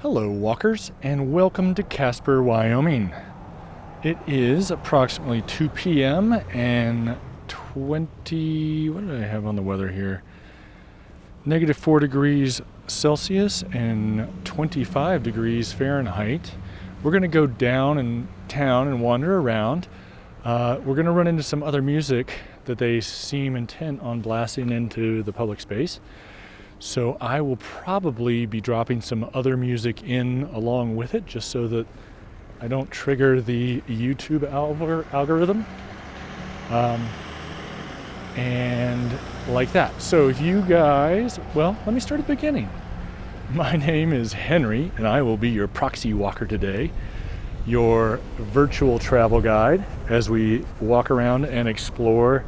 Hello walkers, and welcome to Casper, Wyoming. It is approximately 2 p.m. and what did I have on the weather here? -4 degrees Celsius and 25 degrees Fahrenheit. We're going to go down in town and wander around. We're going to run into some other music that they seem intent on blasting into the public space. So I will probably be dropping some other music in along with it, just so that I don't trigger the YouTube algorithm. And like that. So if you guys, well, let me start at the beginning. My name is Henry, and I will be your proxie-walker today, your virtual travel guide as we walk around and explore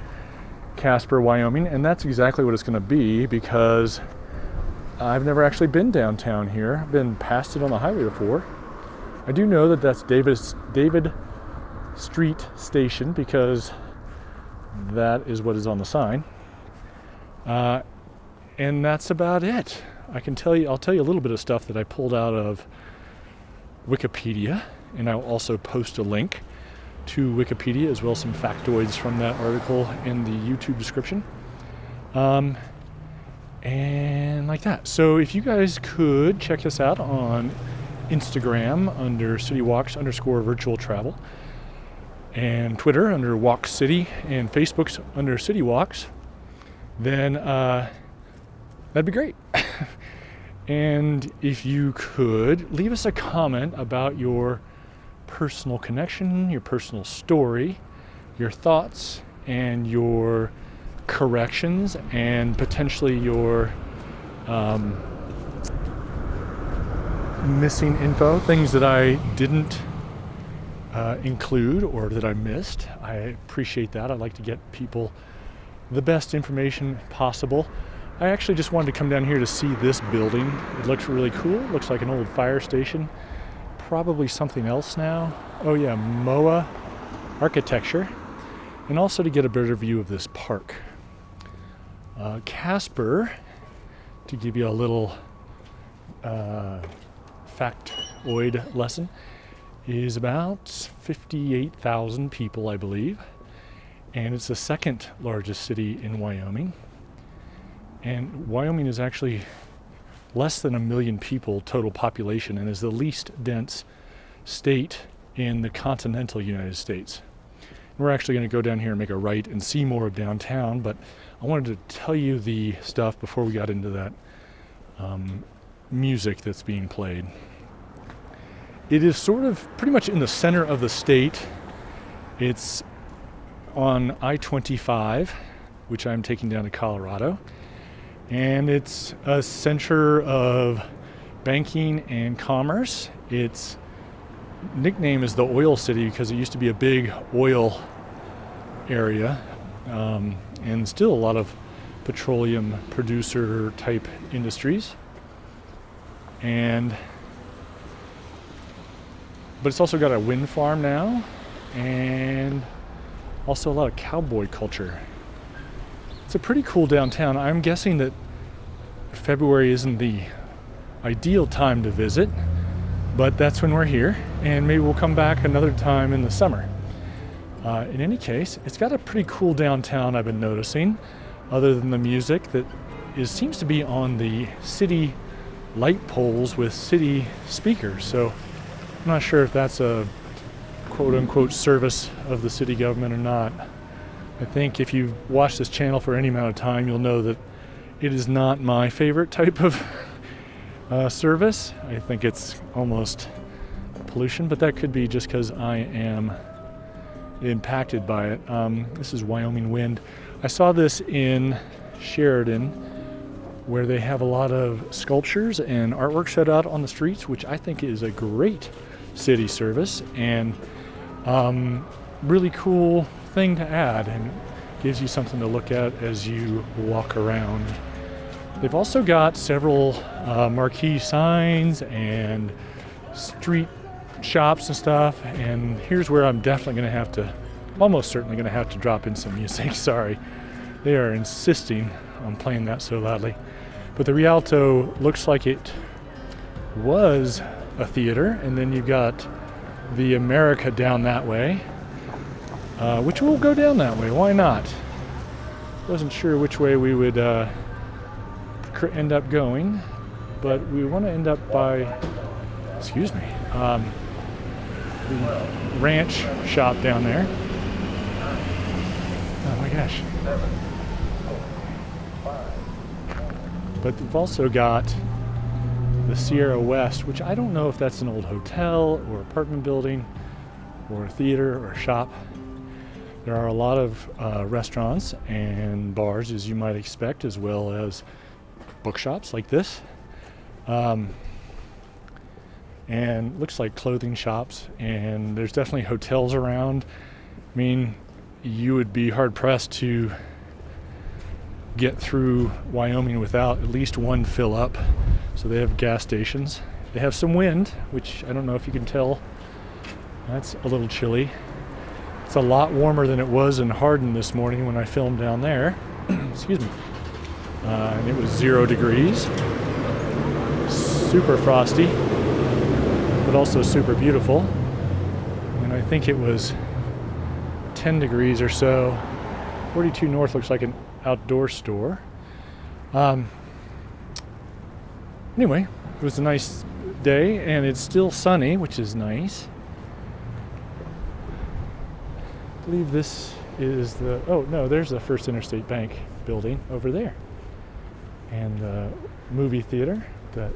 Casper, Wyoming. And that's exactly what it's going to be, because I've never actually been downtown here. I've been past it on the highway before. I do know that that's David Street Station, because that is what is on the sign. And that's about it. I'll tell you a little bit of stuff that I pulled out of Wikipedia, and I'll also post a link to Wikipedia as well as some factoids from that article in the YouTube description. And like that. So if you guys could check us out on Instagram under citywalks_virtual travel, and Twitter under Walk City, and Facebook's under City Walks, then that'd be great. And if you could leave us a comment about your personal connection, your personal story, your thoughts, and your corrections, and potentially your missing info, things that I didn't include or that I missed. I appreciate that. I like to get people the best information possible. I actually just wanted to come down here to see this building. It looks really cool. It looks like an old fire station. Probably something else now. Oh yeah, MOA architecture. And also to get a better view of this park. Casper, to give you a little factoid lesson, is about 58,000 people, I believe, and it's the second largest city in Wyoming. And Wyoming is actually less than 1 million people total population, and is the least dense state in the continental United States. We're actually going to go down here and make a right and see more of downtown, but I wanted to tell you the stuff before we got into that music that's being played. It is sort of pretty much in the center of the state. It's on I-25, which I'm taking down to Colorado, and it's a center of banking and commerce. Its nickname is the Oil City because it used to be a big oil area, and still a lot of petroleum producer type industries. But it's also got a wind farm now, and also a lot of cowboy culture. It's a pretty cool downtown. I'm guessing that February isn't the ideal time to visit, but that's when we're here, and maybe we'll come back another time in the summer. In any case, it's got a pretty cool downtown, I've been noticing, other than the music that seems to be on the city light poles with city speakers. So I'm not sure if that's a quote-unquote service of the city government or not. I think if you've watched this channel for any amount of time, you'll know that it is not my favorite type of service. I think it's almost pollution, but that could be just because I am impacted by it. This is Wyoming Wind. I saw this in Sheridan, where they have a lot of sculptures and artwork set out on the streets, which I think is a great city service, and really cool thing to add, and gives you something to look at as you walk around. They've also got several marquee signs and street shops and stuff, and here's where I'm almost certainly going to have to drop in some music. Sorry, they are insisting on playing that so loudly. But the Rialto looks like it was a theater, and then you got the America down that way, which we'll go down that way. Why not? Wasn't sure which way we would end up going, but we want to end up by, excuse me, the ranch shop down there. Oh my gosh. But we've also got the Sierra West, which I don't know if that's an old hotel or apartment building or a theater or a shop. There are a lot of restaurants and bars, as you might expect, as well as bookshops like this. And looks like clothing shops, and there's definitely hotels around. I mean, you would be hard pressed to get through Wyoming without at least one fill up. So they have gas stations. They have some wind, which I don't know if you can tell. That's a little chilly. It's a lot warmer than it was in Hardin this morning when I filmed down there. Excuse me. And it was 0 degrees. Super frosty, but also super beautiful. And I think it was 10 degrees or so. 42 North looks like an outdoor store. Anyway, it was a nice day, and it's still sunny, which is nice. I believe this is the, oh no, there's the First Interstate Bank building over there. And the movie theater, that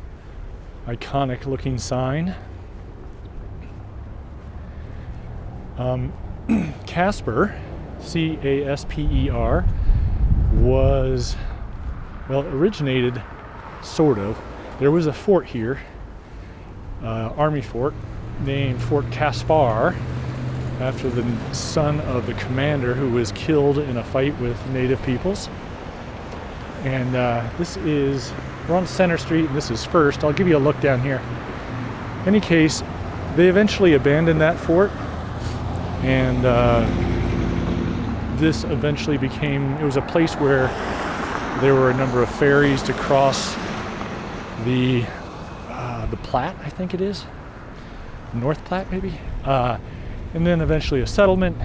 iconic looking sign. Casper, C-A-S-P-E-R, was, well, originated, sort of. There was a fort here, army fort, named Fort Casper, after the son of the commander who was killed in a fight with native peoples. And this is, we're on Center Street, and this is First. I'll give you a look down here. In any case, they eventually abandoned that fort, and this eventually became, it was a place where there were a number of ferries to cross the Platte, I think it is, North Platte maybe, and then eventually a settlement,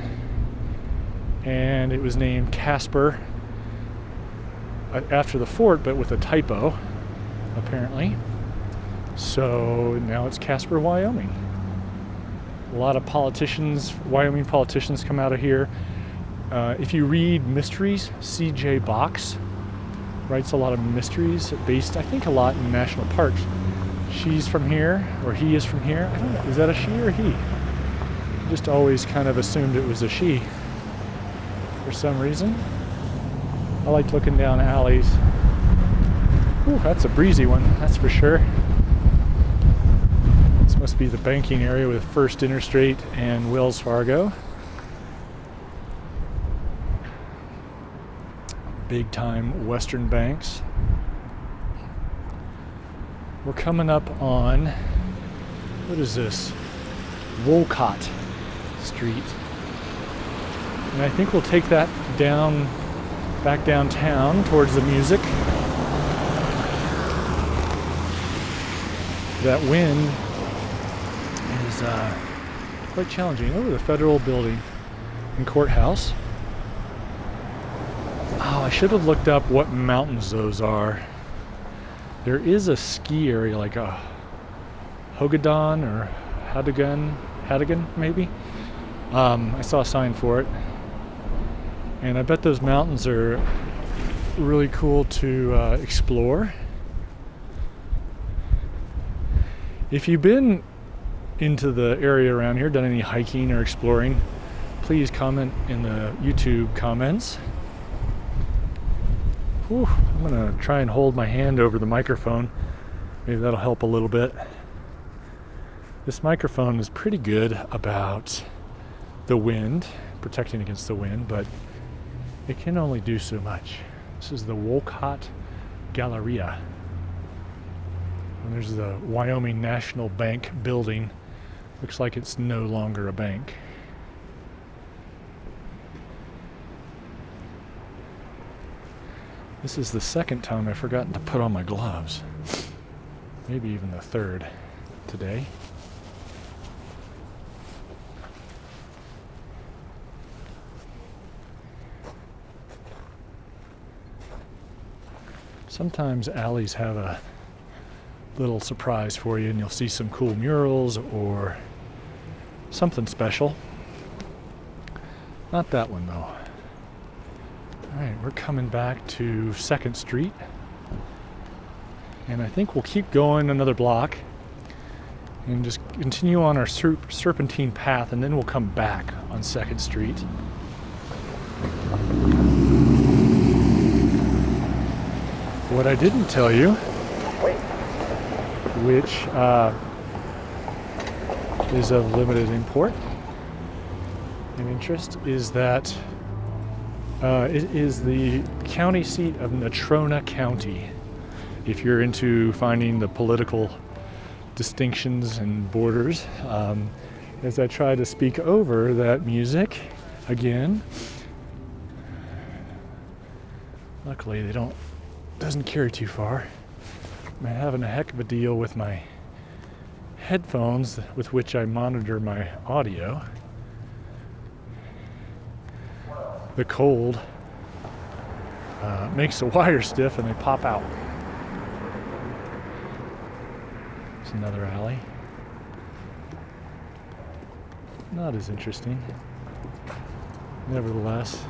and it was named Casper after the fort, but with a typo, apparently. So now it's Casper, Wyoming. A lot of politicians, Wyoming politicians, come out of here. If you read mysteries, C.J. Box writes a lot of mysteries based, I think, a lot in national parks. She's from here, or he is from here. I don't know, is that a she or a he? I just always kind of assumed it was a she for some reason. I like looking down alleys. Ooh, that's a breezy one, that's for sure. This must be the banking area with First Interstate and Wells Fargo. Big time Western banks. We're coming up on, what is this? Wolcott Street. And I think we'll take that down, back downtown towards the music. That wind is quite challenging. Over the federal building and courthouse. Oh, I should have looked up what mountains those are. There is a ski area, like a Hogadon or Hadigan maybe. I saw a sign for it. And I bet those mountains are really cool to explore. If you've been into the area around here, done any hiking or exploring, please comment in the YouTube comments. Whew, I'm gonna try and hold my hand over the microphone. Maybe that'll help a little bit. This microphone is pretty good about the wind, protecting against the wind, but it can only do so much. This is the Wolcott Galleria. And there's the Wyoming National Bank building. Looks like it's no longer a bank. This is the second time I've forgotten to put on my gloves. maybe even the 3rd today. Sometimes alleys have a little surprise for you, and you'll see some cool murals or something special. Not that one though. Alright, we're coming back to 2nd Street. And I think we'll keep going another block and just continue on our serpentine path, and then we'll come back on 2nd Street. What I didn't tell you, which is of limited import and interest, is that it is the county seat of Natrona County. If you're into finding the political distinctions and borders, as I try to speak over that music again. Luckily, doesn't carry too far. I'm having a heck of a deal with my headphones with which I monitor my audio. The cold makes the wires stiff and they pop out. There's another alley. Not as interesting. Nevertheless,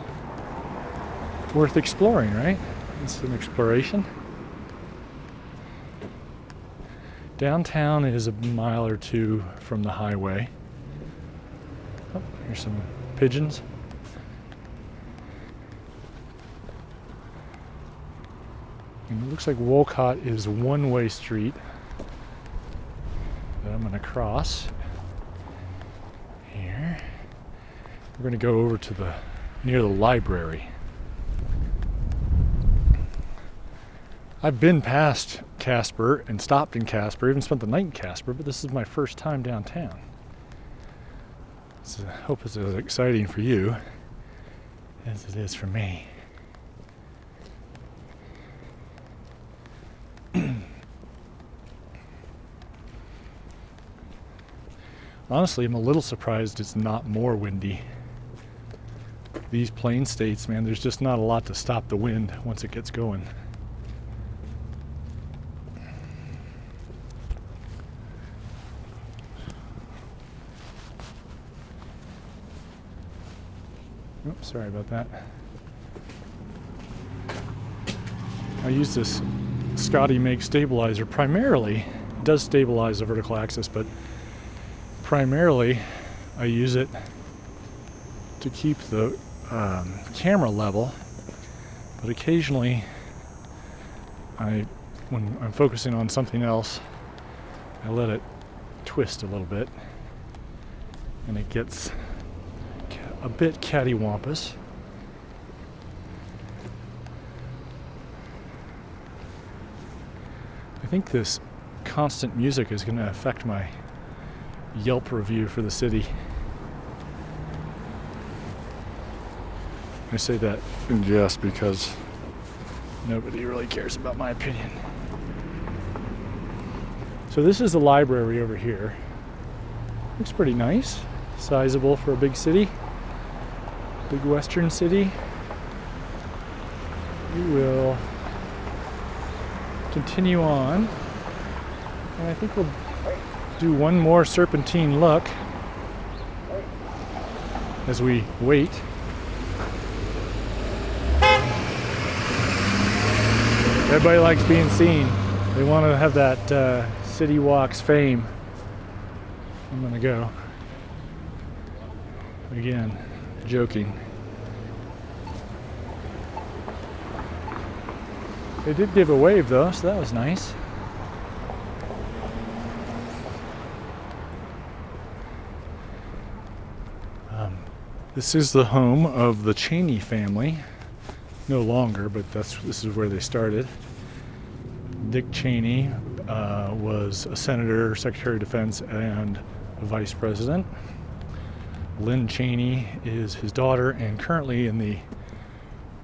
worth exploring, right? It's an exploration. Downtown is a mile or two from the highway. Oh, here's some pigeons. And it looks like Wolcott is a one-way street that I'm going to cross here. We're going to go over to near the library. I've been past Casper and stopped in Casper, even spent the night in Casper, but this is my first time downtown. So I hope it's as exciting for you as it is for me. Honestly, I'm a little surprised it's not more windy. These plain states, man, there's just not a lot to stop the wind once it gets going. Oops, sorry about that. I use this Scotty Make stabilizer primarily. It does stabilize the vertical axis, but primarily I use it to keep the camera level, but occasionally when I'm focusing on something else, I let it twist a little bit and it gets a bit cattywampus. I think this constant music is going to affect my Yelp review for the city. I say that in jest because nobody really cares about my opinion. So this is the library over here. Looks pretty nice, sizable for a big city, big western city. We will continue on, and I think we'll do one more serpentine look as we wait. Everybody likes being seen. They want to have that City Walks fame. I'm gonna go. Again, joking. They did give a wave though, so that was nice. This is the home of the Cheney family. No longer, but this is where they started. Dick Cheney was a senator, Secretary of Defense, and a vice president. Lynn Cheney is his daughter and currently in the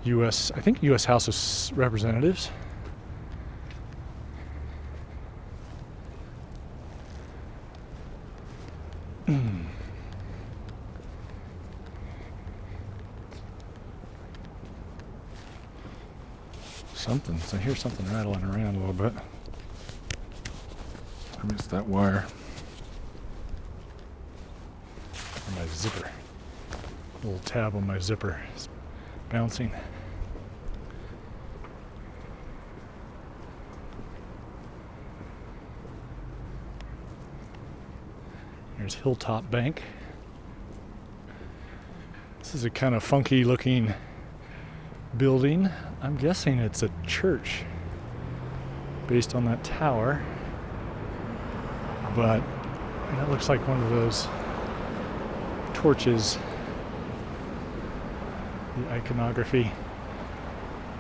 U.S. House of Representatives. I hear something rattling around a little bit. I missed that wire. Or my zipper. A little tab on my zipper is bouncing. There's Hilltop Bank. This is a kind of funky looking building. I'm guessing it's a church based on that tower, but that looks like one of those torches, the iconography.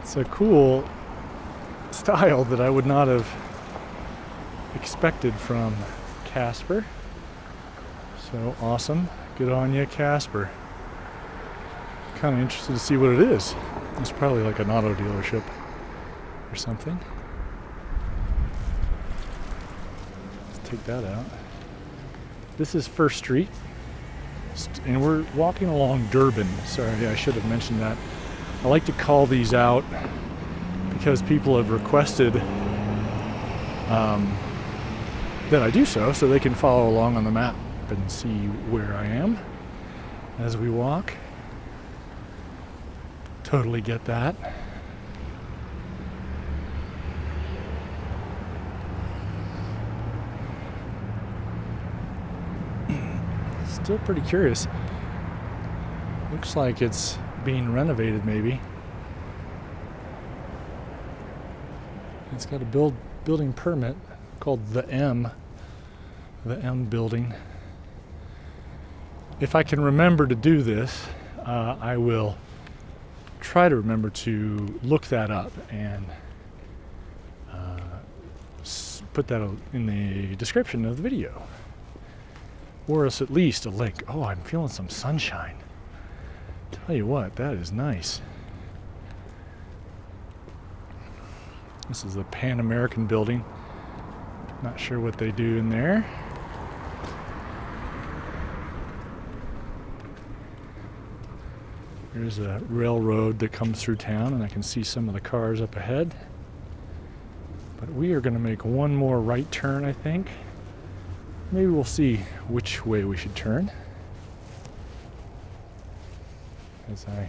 It's a cool style that I would not have expected from Casper. So awesome. Good on you, Casper. Kind of interested to see what it is. It's probably like an auto dealership or something. Let's take that out. This is First Street, and we're walking along Durban. Sorry, I should have mentioned that. I like to call these out because people have requested that I do so they can follow along on the map and see where I am as we walk. Totally get that. Still pretty curious. Looks like it's being renovated maybe. It's got a building permit called the M building. If I can remember to do this, I will try to remember to look that up and put that in the description of the video, or else at least a link. Oh, I'm feeling some sunshine. Tell you what, that is nice. This is the Pan American building. Not sure what they do in there. There's a railroad that comes through town, and I can see some of the cars up ahead. But we are going to make one more right turn, I think. Maybe we'll see which way we should turn as I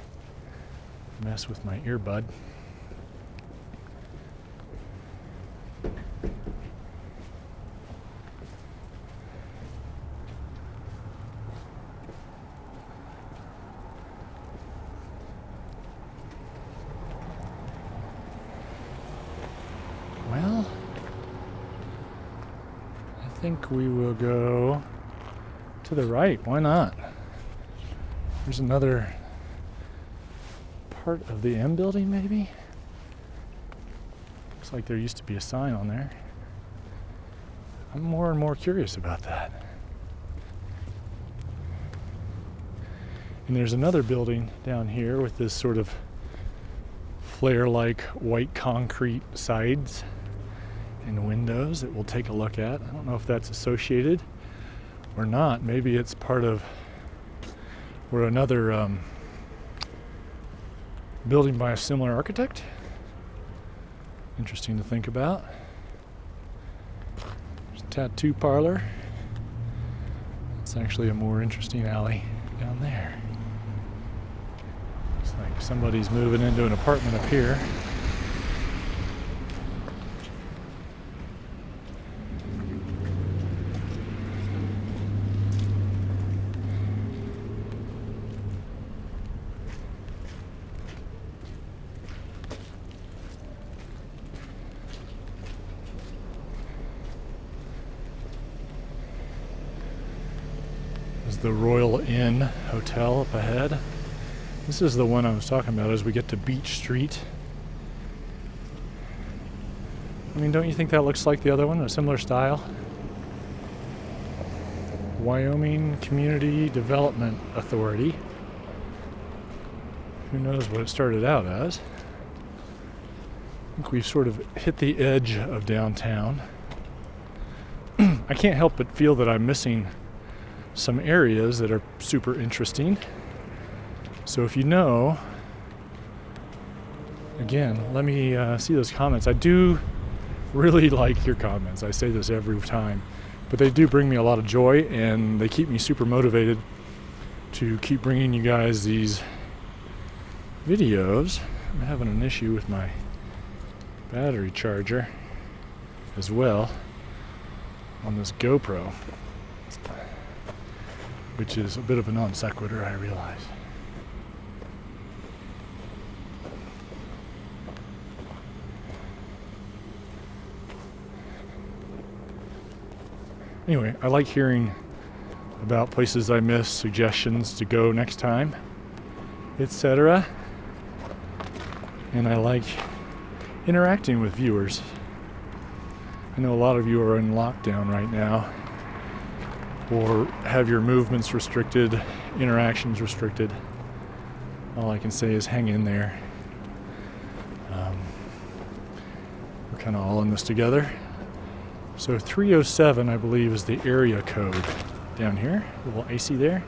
mess with my earbud. Well, I think we will go to the right. Why not? There's another part of the M building, maybe? Looks like there used to be a sign on there. I'm more and more curious about that. And there's another building down here with this sort of flare-like white concrete sides and windows that we'll take a look at. I don't know if that's associated or not. Maybe it's part of or another building by a similar architect. Interesting to think about. There's a tattoo parlor. It's actually a more interesting alley down there. Looks like somebody's moving into an apartment up here. The Royal Inn Hotel up ahead. This is the one I was talking about as we get to Beach Street. I mean, don't you think that looks like the other one, a similar style? Wyoming Community Development Authority. Who knows what it started out as? I think we've sort of hit the edge of downtown. I can't help but feel that I'm missing some areas that are super interesting. So if you know, again, let me see those comments. I do really like your comments. I say this every time, but they do bring me a lot of joy, and they keep me super motivated to keep bringing you guys these videos. I'm having an issue with my battery charger as well on this GoPro, which is a bit of a non sequitur, I realize. Anyway, I like hearing about places I missed, suggestions to go next time, etc. And I like interacting with viewers. I know a lot of you are in lockdown right now, or have your movements restricted, interactions restricted. All I can say is hang in there. We're kind of all in this together. So 307, I believe, is the area code down here. A little icy there.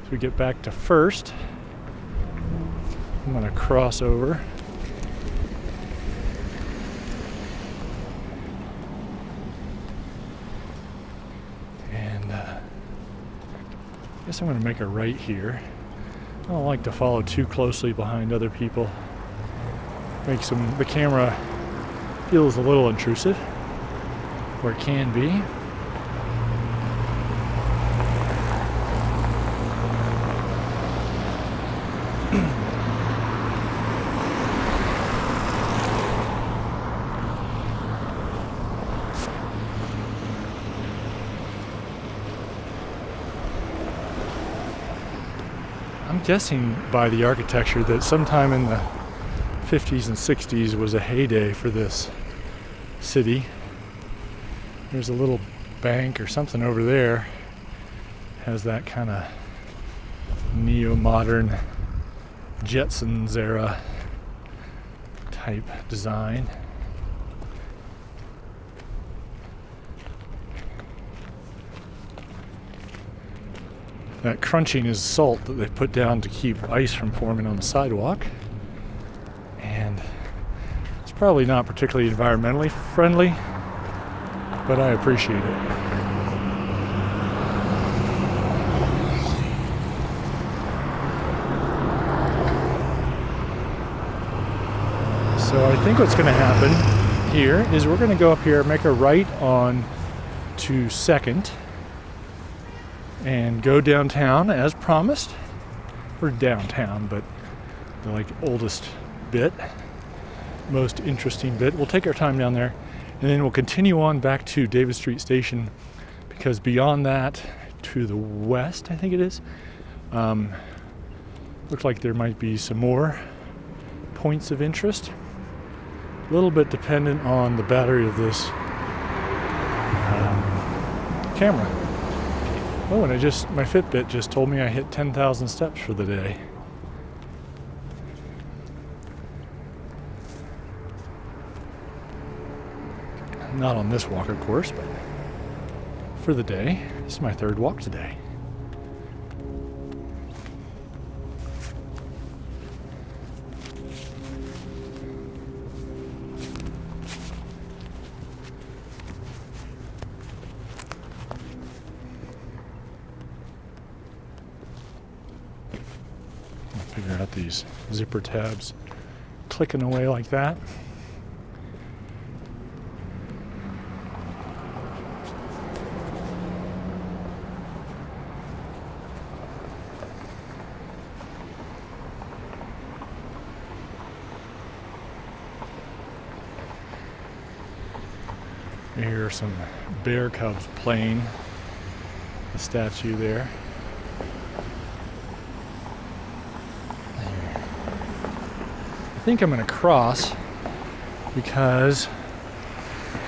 As we get back to First, I'm going to cross over. And I guess I'm going to make a right here. I don't like to follow too closely behind other people. Makes the camera feels a little intrusive, or it can be. I'm guessing by the architecture that sometime in the 50s and 60s was a heyday for this city. There's a little bank or something over there. Has that kind of neo-modern Jetsons era type design. That crunching is salt that they put down to keep ice from forming on the sidewalk. And it's probably not particularly environmentally friendly, but I appreciate it. So I think what's going to happen here is we're going to go up here, make a right on to 2nd, and go downtown as promised. We're downtown, but the oldest bit, most interesting bit. We'll take our time down there, and then we'll continue on back to David Street Station, because beyond that, to the west, I think it is, looks like there might be some more points of interest. A little bit dependent on the battery of this camera. Oh, and my Fitbit just told me I hit 10,000 steps for the day. Not on this walk, of course, but for the day. This is my 3rd walk today. Figure out these zipper tabs clicking away like that. Here are some bear cubs playing. The statue there. I think I'm going to cross because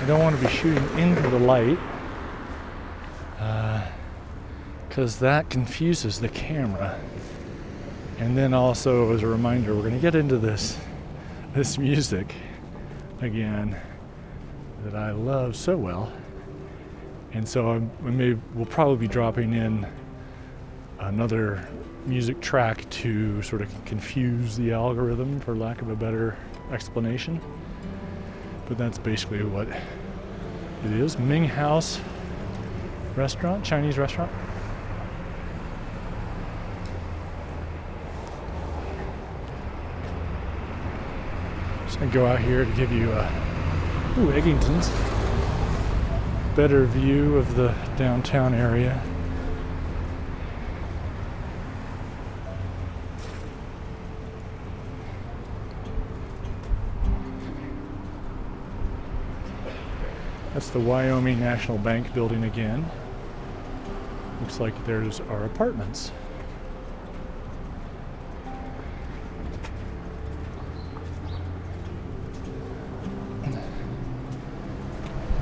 I don't want to be shooting into the light, because that confuses the camera. And then also, as a reminder, we're going to get into this music again that I love so well. And so we'll probably be dropping in another music track to sort of confuse the algorithm, for lack of a better explanation. But that's basically what it is. Ming House restaurant, Chinese restaurant. Just gonna go out here to give you Eggington's better view of the downtown area. That's the Wyoming National Bank building again. Looks like there's our apartments.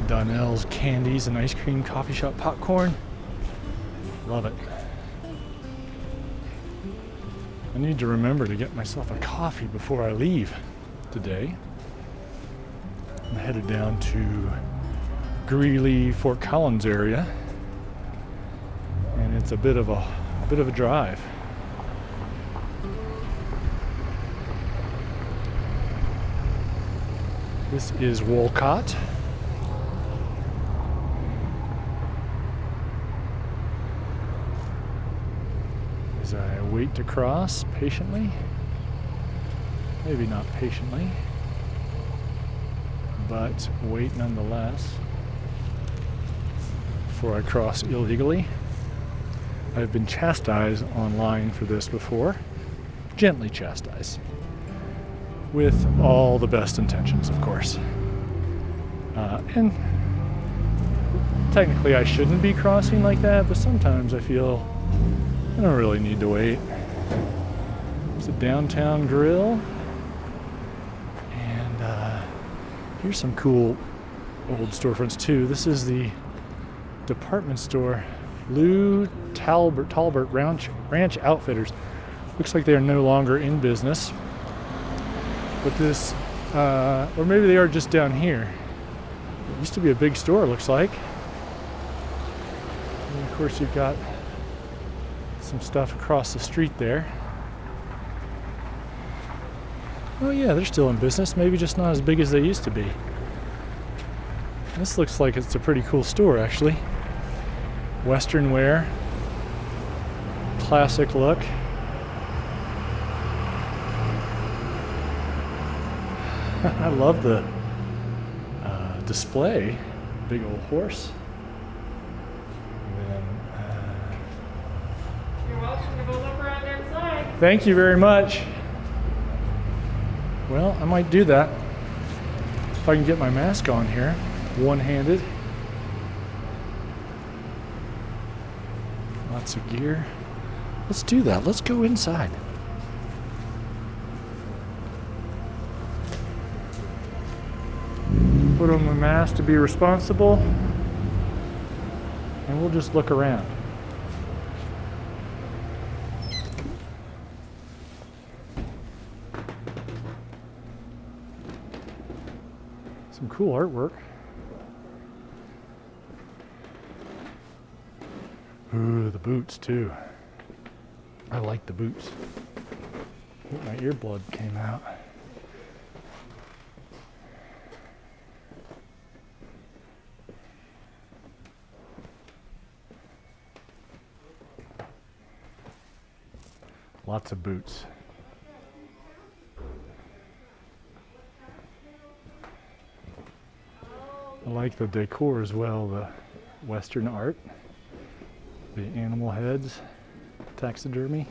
Donnell's Candies and Ice Cream Coffee Shop Popcorn. Love it. I need to remember to get myself a coffee before I leave today. I'm headed down to Greeley, Fort Collins area, and it's a bit of a drive. This is Wolcott. As I wait to cross patiently, maybe not patiently, but wait nonetheless before I cross illegally. I've been chastised online for this before, gently chastised, with all the best intentions, of course. And technically I shouldn't be crossing like that, but sometimes I feel I don't really need to wait. It's a downtown grill, and here's some cool old storefronts too. This is the department store, Lou Talbert Ranch Outfitters. Looks like they are no longer in business, but this, or maybe they are just down here. It used to be a big store, looks like. And of course you've got some stuff across the street there. Oh yeah, they're still in business, maybe just not as big as they used to be. This looks like it's a pretty cool store, actually. Western wear, classic look. I love the display, big old horse. Thank you very much. Well, I might do that if I can get my mask on here, one-handed. Lots of gear. Let's do that. Let's go inside. Put on my mask to be responsible, and we'll just look around. Some cool artwork. Ooh, the boots too. I like the boots. Ooh, my earbud came out. Lots of boots. I like the decor as well, the Western art, the animal heads, taxidermy.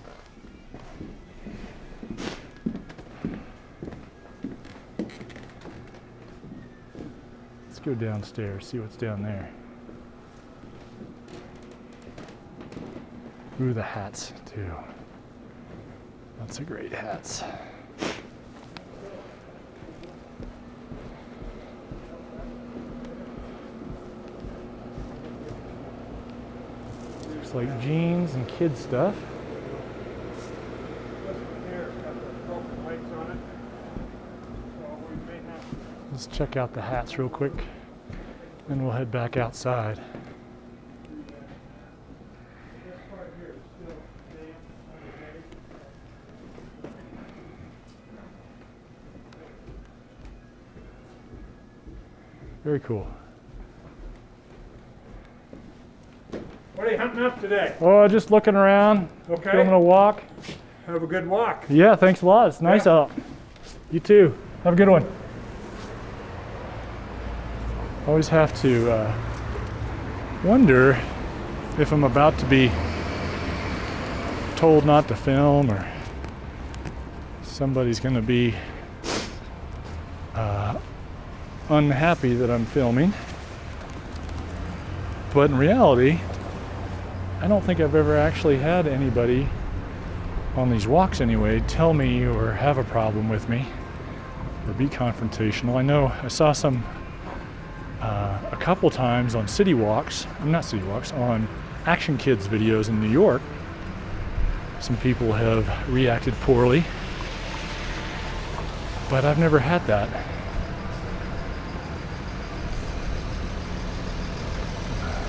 Let's go downstairs, see what's down there. Ooh, the hats too. Lots of great hats. Looks like jeans and kid stuff. Let's check out the hats real quick, then we'll head back outside. Very cool. What are you hunting up today? Oh, just looking around. Okay. Filming a walk. Have a good walk. Yeah, thanks a lot. It's nice out. You too. Have a good one. Always have to wonder if I'm about to be told not to film, or somebody's going to be unhappy that I'm filming. But in reality, I don't think I've ever actually had anybody on these walks anyway tell me or have a problem with me or be confrontational. I know I saw some a couple times on city walks, not city walks, on Action Kids videos in New York. Some people have reacted poorly, but I've never had that.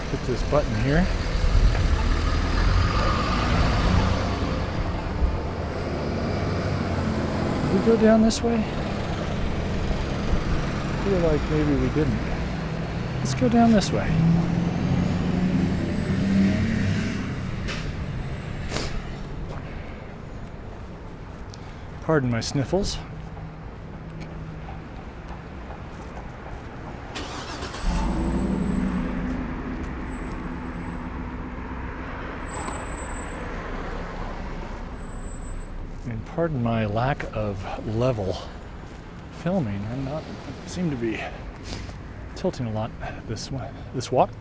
Hit this button here. Did we go down this way? I feel like maybe we didn't. Let's go down this way. Pardon my sniffles. And pardon my lack of level filming. I seem to be tilting a lot this walk.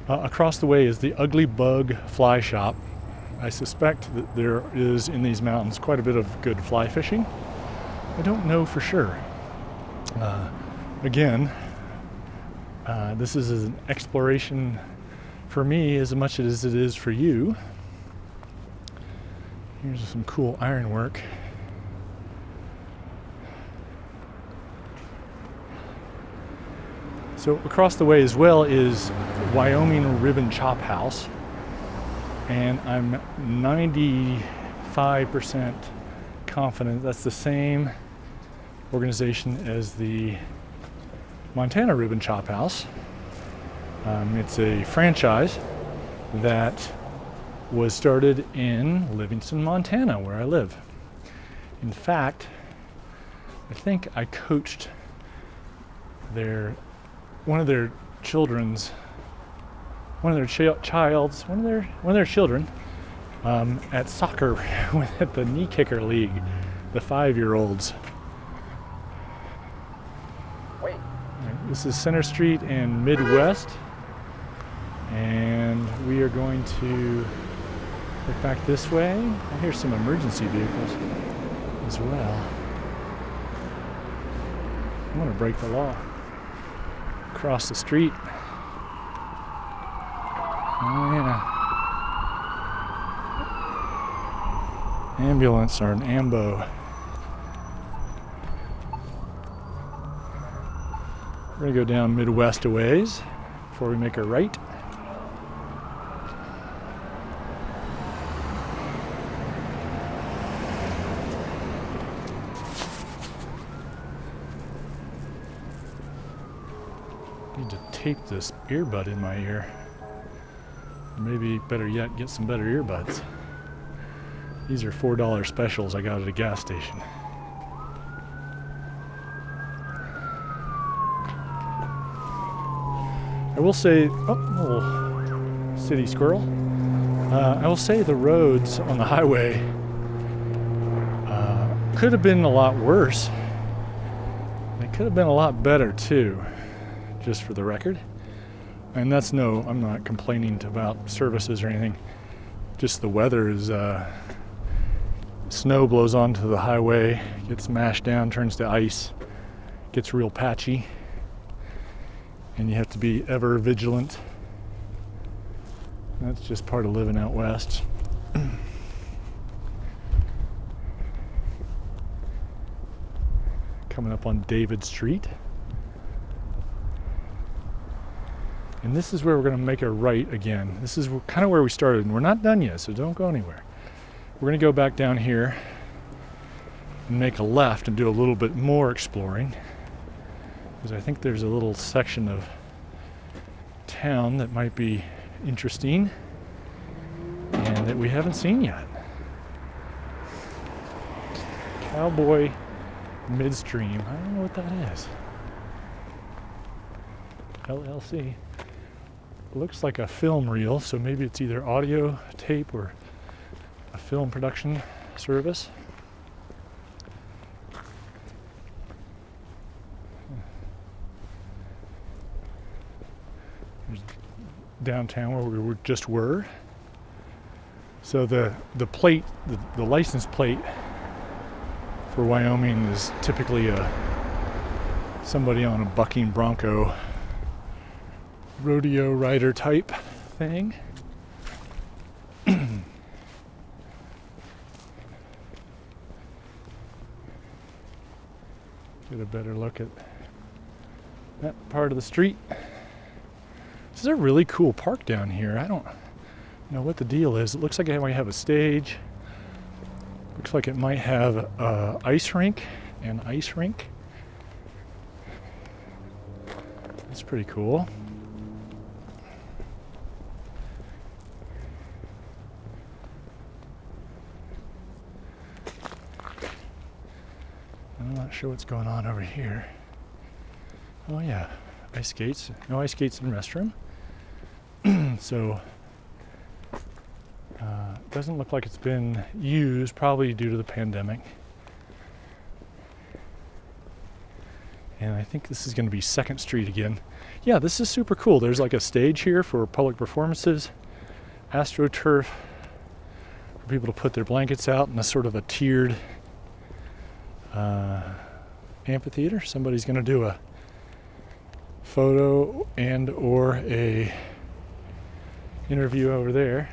Across the way is the Ugly Bug Fly Shop. I suspect that there is in these mountains quite a bit of good fly fishing. I don't know for sure. Again, this is an exploration for me as much as it is for you. Here's some cool ironwork. So across the way as well is Wyoming Ribbon Chop House, and I'm 95% confident that's the same organization as the Montana Ribbon Chop House. It's a franchise that was started in Livingston, Montana, where I live. In fact, I think I coached one of their children at soccer at the knee kicker league, the 5-year-olds. Wait. This is Center Street and Midwest, and we are going to look back this way. I hear some emergency vehicles as well. I'm going to break the law. Across the street. Oh yeah. Ambulance or an ambo. We're going to go down Midwest a ways before we make a right. Need to tape this earbud in my ear. Maybe better yet, get some better earbuds. These are $4 specials I got at a gas station. I will say, little city squirrel. I will say the roads on the highway could have been a lot worse. They could have been a lot better too, just for the record. And I'm not complaining about services or anything. Just the weather is, snow blows onto the highway, gets mashed down, turns to ice, gets real patchy. And you have to be ever vigilant. That's just part of living out west. Coming up on David Street. And this is where we're going to make a right again. This is kind of where we started, and we're not done yet, so don't go anywhere. We're going to go back down here and make a left and do a little bit more exploring. because I think there's a little section of town that might be interesting and that we haven't seen yet. Cowboy Midstream. I don't know what that is. LLC. Looks like a film reel, so maybe it's either audio tape or a film production service. There's downtown where we just were. So the plate, the license plate for Wyoming is typically somebody on a bucking bronco rodeo rider type thing. Get a better look at that part of the street. This is a really cool park down here. I don't know what the deal is. It looks like it might have a stage. Looks like it might have an ice rink. That's pretty cool. I'm not sure what's going on over here. Oh yeah, ice skates. No ice skates in the restroom. So doesn't look like it's been used, probably due to the pandemic. And I think this is going to be 2nd Street again. Yeah, this is super cool. There's like a stage here for public performances, AstroTurf, for people to put their blankets out in a sort of a tiered amphitheater. Somebody's going to do a photo and or a interview over there.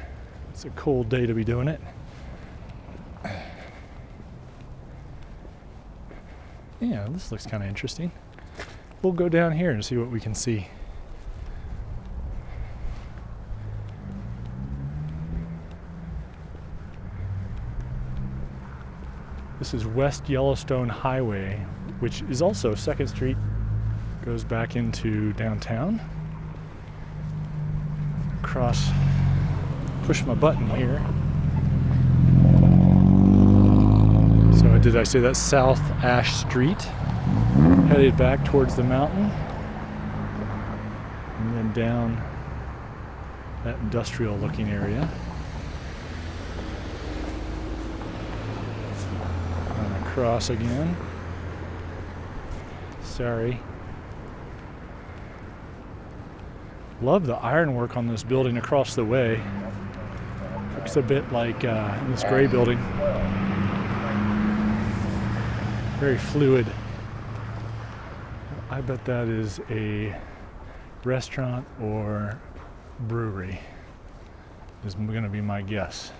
It's a cold day to be doing it. Yeah, this looks kind of interesting. We'll go down here and see what we can see. This is West Yellowstone Highway, which is also 2nd Street. Goes back into downtown. Cross, push my button here. So did I say that's South Ash Street? Headed back towards the mountain. And then down that industrial looking area. And across again. Sorry. Love the ironwork on this building across the way. Looks a bit like this gray building. Very fluid. I bet that is a restaurant or brewery, is going to be my guess.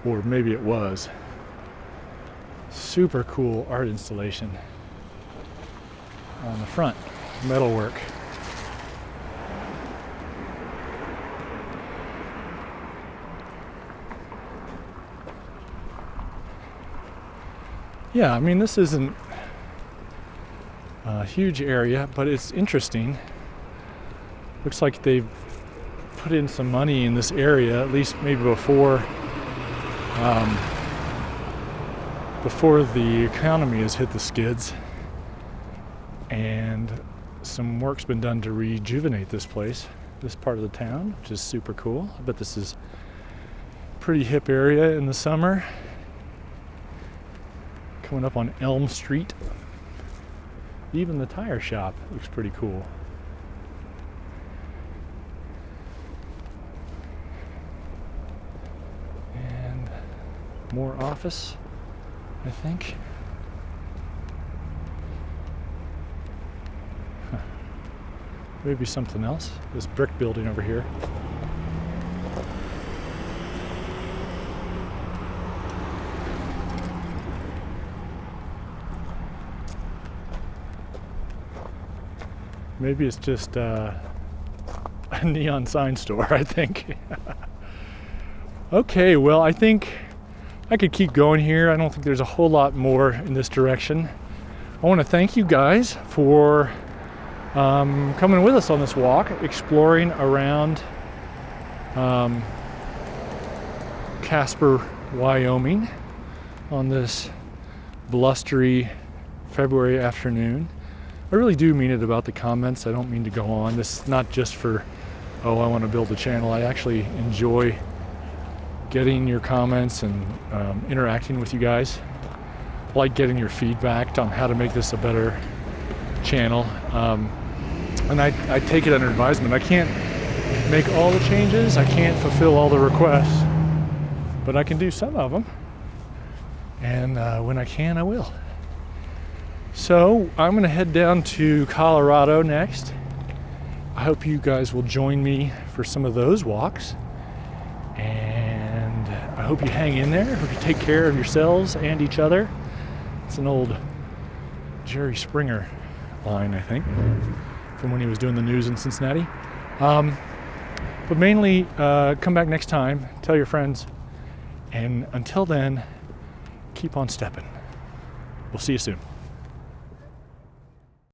Or maybe it was. Super cool art installation on the front, metalwork. Yeah, I mean, this isn't a huge area, but it's interesting. Looks like they've put in some money in this area, at least maybe before the economy has hit the skids. And some work's been done to rejuvenate this place, this part of the town, which is super cool. I bet this is a pretty hip area in the summer. Coming up on Elm Street. Even the tire shop looks pretty cool. And more office, I think. Huh. Maybe something else. This brick building over here. Maybe it's just a neon sign store, I think. Okay, well, I think I could keep going here. I don't think there's a whole lot more in this direction. I want to thank you guys for coming with us on this walk, exploring around Casper, Wyoming on this blustery February afternoon. I really do mean it about the comments. I don't mean to go on. This is not just for, oh, I want to build a channel. I actually enjoy getting your comments and interacting with you guys. I like getting your feedback on how to make this a better channel. And I take it under advisement. I can't make all the changes. I can't fulfill all the requests, but I can do some of them. And when I can, I will. So I'm going to head down to Colorado next. I hope you guys will join me for some of those walks. And I hope you hang in there. I hope you take care of yourselves and each other. It's an old Jerry Springer line, I think, from when he was doing the news in Cincinnati. But mainly, come back next time, tell your friends, and until then, keep on stepping. We'll see you soon.